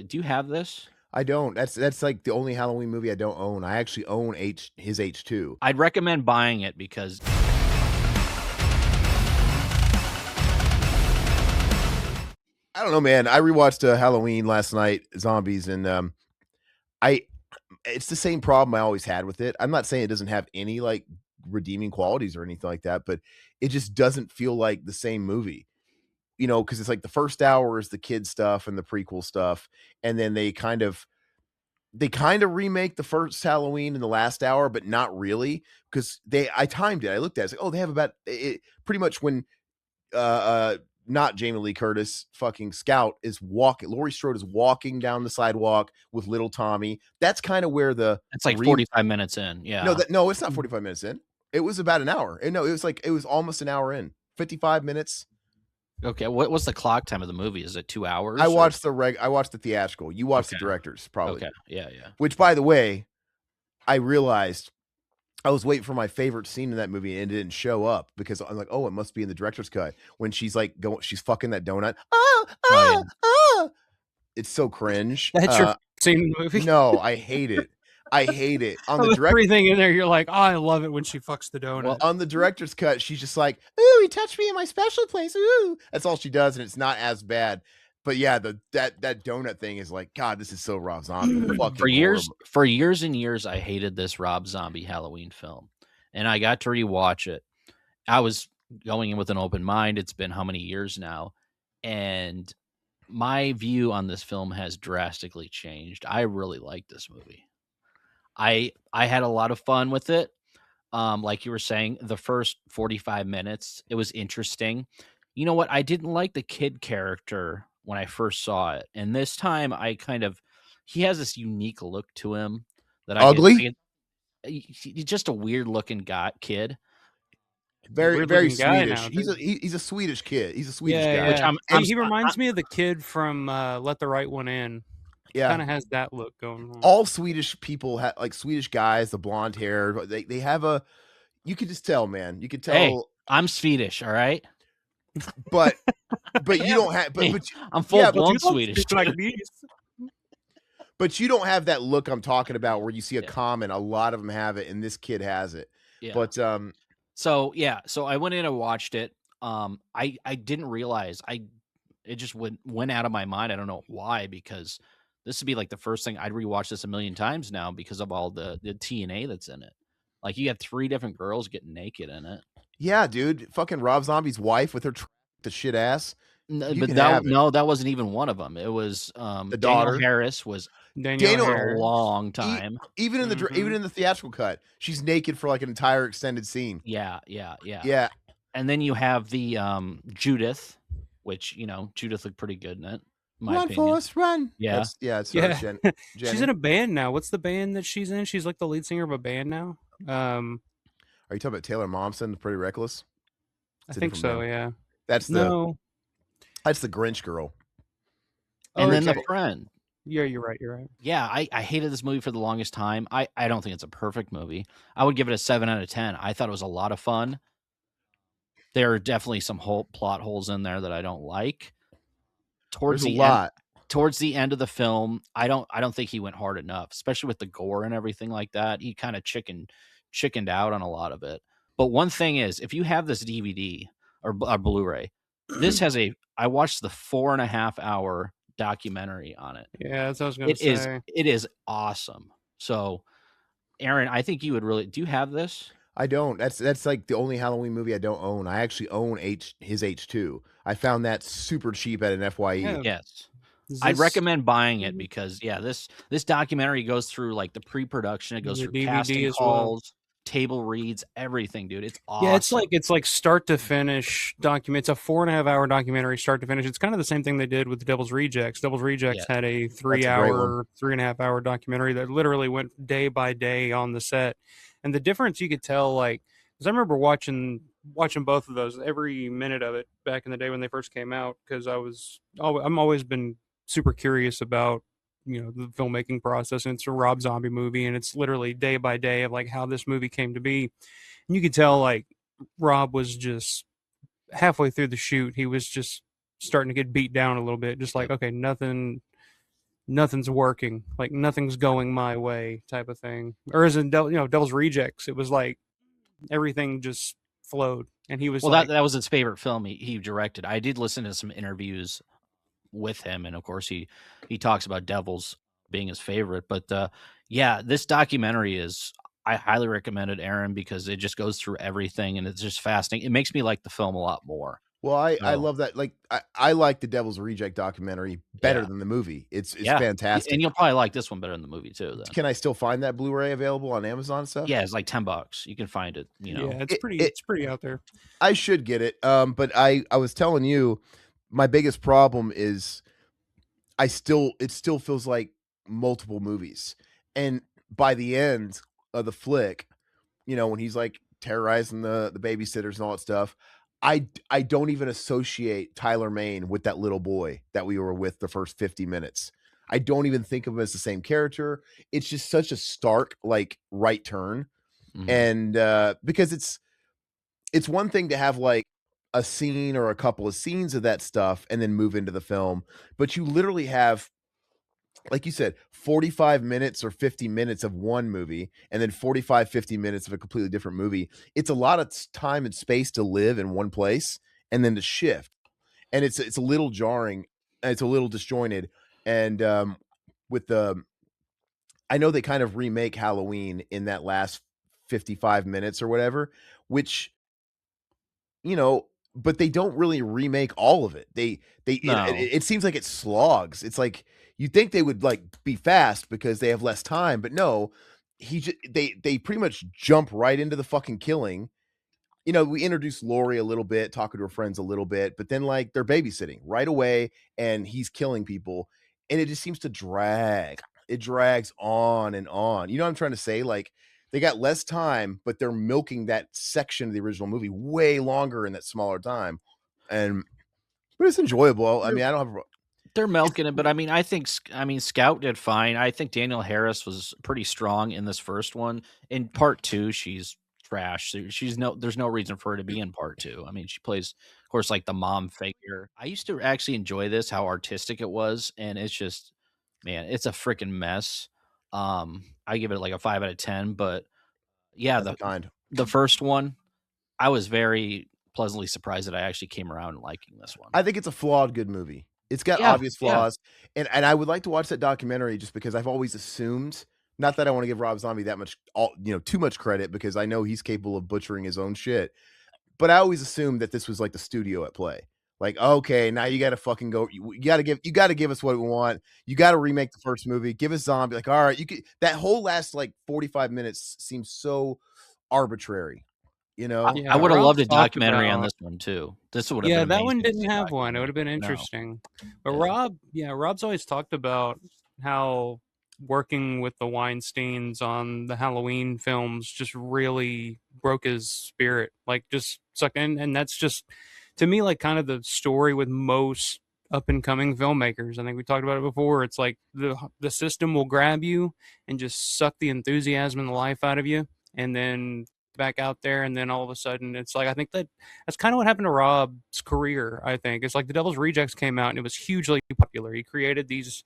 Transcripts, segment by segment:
Do you have this? I don't. That's like the only Halloween movie I don't own. I actually own his H2. I'd recommend buying it because I don't know, man. I rewatched Halloween last night, Zombies, and I it's the same problem I always had with it. I'm not saying it doesn't have any like redeeming qualities or anything like that, but it just doesn't feel like the same movie. Because it's like the first hour is the kid stuff and the prequel stuff, and then they kind of remake the first Halloween in the last hour, but not really because I timed it. I looked at it, it's like, oh, they have about it pretty much when uh uh not Jamie Lee Curtis, fucking Scout is walking. Laurie Strode is walking down the sidewalk with little Tommy. That's kind of where the it's like 45 minutes in. no, Yeah. no, it's not 45 minutes in. It was about an hour. No, it was almost an hour in. 55 minutes. Okay. What's the clock time of the movie? Is it 2 I hours? Or? watched I watched the theatrical. You watched the Okay. directors, probably. Okay. Yeah. Yeah. Which, by the way, I realized I was waiting for my favorite scene in that movie and it didn't show up because I'm like, oh, it must be in the director's cut when she's like she's fucking that donut. Oh, Oh yeah. oh, oh. It's so cringe. That's your scene in the movie. No, I hate it. I hate it. On the everything in there, you're like, oh, I love it when she fucks the donut. Well, on the director's cut, she's just like, ooh, he touched me in my special place. Ooh. That's all she does, and it's not as bad. But yeah, that donut thing is like, God, this is so Rob Zombie. For years and years, I hated this Rob Zombie Halloween film, and I got to rewatch it. I was going in with an open mind. It's been how many years now, and my view on this film has drastically changed. I really like this movie. I had a lot of fun with it. Like you were saying, the first 45 minutes, it was interesting. You know what? I didn't like the kid character when I first saw it. And this time he has this unique look to him that ugly. He's just a weird looking kid. Very, very Swedish. He's a Swedish kid. He's a Swedish guy. Yeah. He reminds me of the kid from Let the Right One In. Yeah, kind of has that look going on. All Swedish people have like Swedish guys, the blonde hair. They have a. You could just tell, man. You could tell. Hey, I'm Swedish, all right. But you don't have. But I'm full blown Swedish. Like these. But you don't have that look I'm talking about where you see a common. A lot of them have it, and this kid has it. Yeah. But So I went in and watched it. I didn't realize it just went out of my mind. I don't know why, because this would be like the first thing I'd rewatch this a million times now because of all the TNA that's in it. Like you got 3 different girls getting naked in it. Yeah, dude, fucking Rob Zombie's wife with her the shit ass. That wasn't even one of them. It was the daughter. Danielle Harris was Danielle for a long time. Even in the theatrical cut, she's naked for like an entire extended scene. Yeah. And then you have the Judith, which Judith looked pretty good in it. Run, Forrest, run! Yeah, it's Jenny. She's in a band now. What's the band that she's in? She's like the lead singer of a band now. Are you talking about Taylor Momsen, the Pretty Reckless? I think so. Band. Yeah. That's the Grinch girl. And then the friend. Yeah, you're right. Yeah, I hated this movie for the longest time. I don't think it's a perfect movie. I would give it a 7 out of 10. I thought it was a lot of fun. There are definitely some plot holes in there that I don't like. Towards the end of the film, I don't think he went hard enough, especially with the gore and everything like that. He kind of chickened out on a lot of it. But one thing is, if you have this DVD or Blu-ray, this has I watched the 4.5 hour documentary on it. Yeah, that's what I was going to say. It is awesome. So, Aaron, I think you would really. Do you have this? I don't. That's like the only Halloween movie I don't own. I actually own his H2. I found that super cheap at an FYE. Yeah. Yes. I'd recommend buying it because this documentary goes through like the pre-production. It goes through casting calls, table reads, everything, dude. It's awesome. Yeah, it's like start to finish document. It's a 4.5 hour documentary, start to finish. It's kind of the same thing they did with the Devil's Rejects. Devil's Rejects had a 3.5 hour documentary that literally went day by day on the set. And the difference you could tell, like, because I remember watching both of those, every minute of it back in the day when they first came out, because I'm always been super curious about the filmmaking process, and it's a Rob Zombie movie, and it's literally day by day of like how this movie came to be. And you could tell like Rob was just halfway through the shoot, he was just starting to get beat down a little bit, just like, okay, nothing nothing's working, like nothing's going my way type of thing. Or as in Devil's Rejects, it was like everything just flowed, and he was Well, like, that was his favorite film he directed. I did listen to some interviews with him, and of course he talks about Devils being his favorite. But yeah, this documentary is I highly recommend it, Aaron, because it just goes through everything, and it's just fascinating. It makes me like the film a lot more. Well, I So love that. Like I like the Devil's Reject documentary better yeah, than the movie. It's yeah, and fantastic. you'll probably like this one better than the movie too. Then Can I still find that Blu-ray available on Amazon and stuff? yeah, it's like $10. You can find it. yeah, It, it it's pretty out there. I should get it. But I was telling you, my biggest problem is it still feels like multiple movies. And by the end of the flick, when he's like terrorizing the babysitters and all that stuff, I don't even associate Tyler Mane with that little boy that we were with the first 50 minutes. I don't even think of him as the same character. It's just such a stark like right turn. Mhm. And because it's one thing to have like a scene or a couple of scenes of that stuff and then move into the film, but you literally have, like you said, 45 minutes or 50 minutes of one movie and then 45 50 minutes of a completely different movie. It's a lot of time and space to live in one place and then to shift, and it's a little jarring and it's a little disjointed. And with the I know they kind of remake Halloween in that last 55 minutes or whatever, which you know, but they don't really remake all of it. No, It seems like it slogs. It's like you'd think they would like be fast because they have less time, but no, they pretty much jump right into the fucking killing. We introduce Lori a little bit, talking to her friends a little bit, but then like they're babysitting right away and he's killing people, and it just seems to drag. It drags on and on. You know what I'm trying to say? Like they got less time, but they're milking that section of the original movie way longer in that smaller time. And but it's enjoyable. I they're mean, I don't have they're it's milking it, but I mean Scout did fine. I think Danielle Harris was pretty strong in this first one. In part two, she's trash. There's no reason for her to be in part two. I mean, she plays, of course, like the mom figure. I used to actually enjoy this, how artistic it was, and it's just, man, it's a freaking mess. I give it like a 5 out of 10, but yeah, that's kind. the first one, I was very pleasantly surprised that I actually came around liking this one. I think it's a flawed good movie. It's got Yeah, obvious yeah. flaws, and I would like to watch that documentary just because I've always assumed, not that I wanna give Rob Zombie that much too much credit because I know he's capable of butchering his own shit, but I always assumed that this was like the studio at play. Like, "Okay, now you gotta fucking go you gotta give us what we want. You gotta remake the first movie. Give us Zombie." Like, "Alright, you could." That whole last, like, 45 minutes seems so arbitrary, you know? I Yeah, would have Rob loved a talked documentary on about. this one too. This would have been Yeah, that one amazing to didn't see a have one. It would documentary. have been No, interesting. But yeah. Rob's always talked about how working with the Weinsteins on the Halloween films just really broke his spirit. Like just sucked in, and that's just to me like kind of the story with most up and coming filmmakers. I think we talked about it before. It's like the system will grab you and just suck the enthusiasm and the life out of you, and then back out there, and then all of a sudden it's like I think that's kind of what happened to Rob's career. I think it's like The Devil's Rejects came out and it was hugely popular. He created these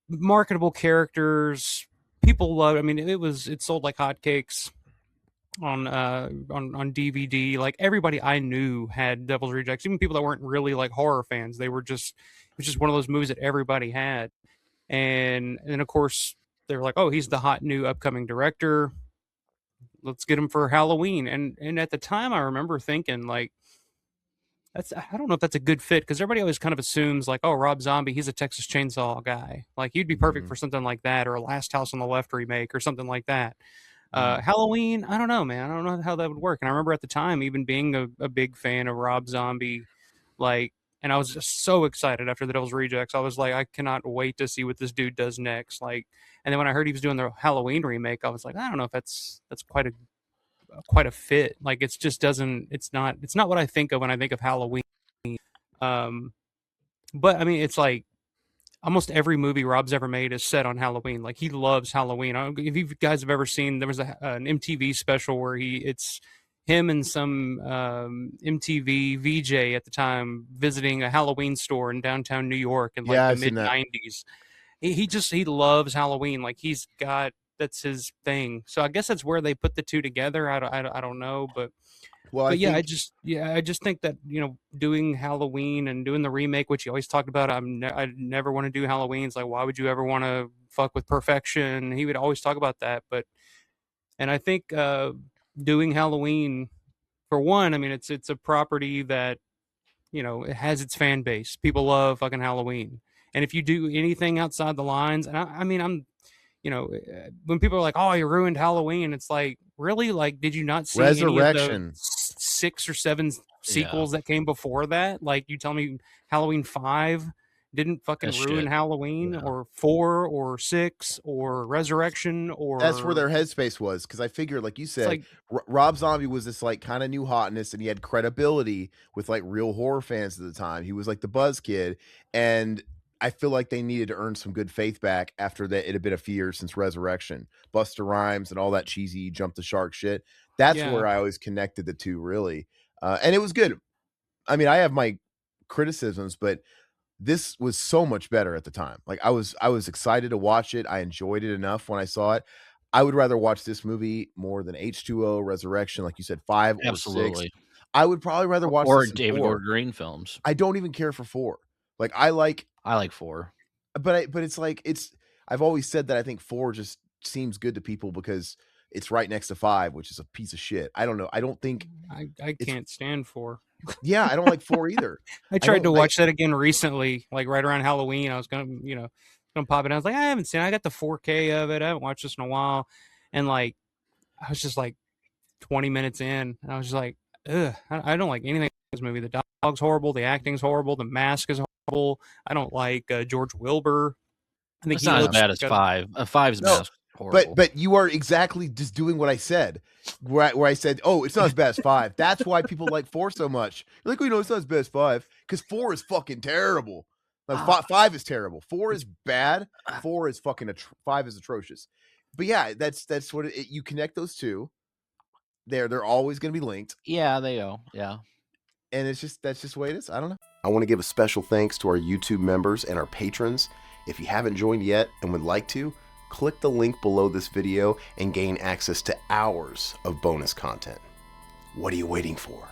marketable characters. People loved. I mean, it sold like hotcakes on DVD. Like everybody I knew had Devil's Rejects, even people that weren't really like horror fans. They were just it was just one of those movies that everybody had. And then of course they were like, oh, he's the hot new upcoming director. Let's get him for Halloween. And at the time, I remember thinking like, I don't know if that's a good fit because everybody always kind of assumes like, oh, Rob Zombie, he's a Texas Chainsaw guy. Like he'd be perfect Mhm, for something like that, or a Last House on the Left remake, or something like that. mhm. Halloween, I don't know, man. I don't know how that would work. And I remember at the time even being a big fan of Rob Zombie, like, and I was just so excited after the Devil's Rejects. I was like, I cannot wait to see what this dude does next. Like, and then when I heard he was doing the Halloween remake, I was like, I don't know if that's quite a fit. Like it's just doesn't it's not what I think of when I think of Halloween. Um, but I mean, it's like almost every movie Rob's ever made is set on Halloween. Like he loves Halloween. I don't, if you guys have ever seen, there was an MTV special where it's him and some MTV VJ at the time visiting a Halloween store in downtown New York in like Yeah, the I've mid seen that. '90s, he loves Halloween. Like that's his thing. So I guess that's where they put the two together. I don't know, Well, I yeah, think I just think that doing Halloween and doing the remake, which you always talked about, I never want to do Halloween. It's like, why would you ever want to fuck with perfection? He would always talk about that, and I think doing Halloween, for one, I mean, it's a property that it has its fan base. People love fucking Halloween, and if you do anything outside the lines, and I mean, when people are like, "Oh, you ruined Halloween," it's like, really? Like, did you not see any of the Resurrection. 6 or 7 Yeah, sequels that came before that? Like, you tell me Halloween 5 didn't fucking that's ruin shit. Halloween, Yeah, or 4 or 6 or Resurrection, That's where or their headspace was, because I figured, like you it's said, like, Rob Zombie was this like kind of new hotness, and he had credibility with like real horror fans at the time. He was like the buzz kid, and I feel like they needed to earn some good faith back after that. It had been a few years since Resurrection, Buster Rhymes, and all that cheesy jump the shark shit. That's yeah, where I always connected the two, really, and it was good. I mean, I have my criticisms, but this was so much better at the time. Like I was excited to watch it. I enjoyed it enough when I saw it. I would rather watch this movie more than H2O, Resurrection, like you said, 5 or 6. absolutely. I would probably rather watch Or this than David 4. Gordon Green films. I don't even care for 4. Like I like I like 4. but it's like I've always said that I think 4 just seems good to people because it's right next to 5, which is a piece of shit. I don't know. I don't think I it's can't stand 4. yeah, I don't like 4 either. I I tried don't to I watch that again recently, like right around Halloween. I was gonna pop it. I was like, I haven't seen it. I got the 4K of it. I haven't watched this in a while, and like, I was just like 20 minutes in, and I was just like, ugh, I don't like anything in this movie. The dog's horrible. The acting's horrible. The mask is horrible. I don't like George Wilbur. I think It's he not as looks bad as like 5. 5's no, mask horrible. but you are exactly just doing what I said, where I said, "Oh, it's not as bad as 5." That's why people like 4 so much. You're like, "Oh, it's not as bad as 5 because 4 is fucking terrible. Like, Ah, 5 is terrible. 4 it's is bad. ah, 4 is fucking 5 is atrocious." But yeah, that's what you connect those two. They're always going to be linked, yeah, they go. Yeah. and that's just the way it is. I don't know. I want to give a special thanks to our YouTube members and our patrons. If you haven't joined yet and would like to, click the link below this video and gain access to hours of bonus content. What are you waiting for?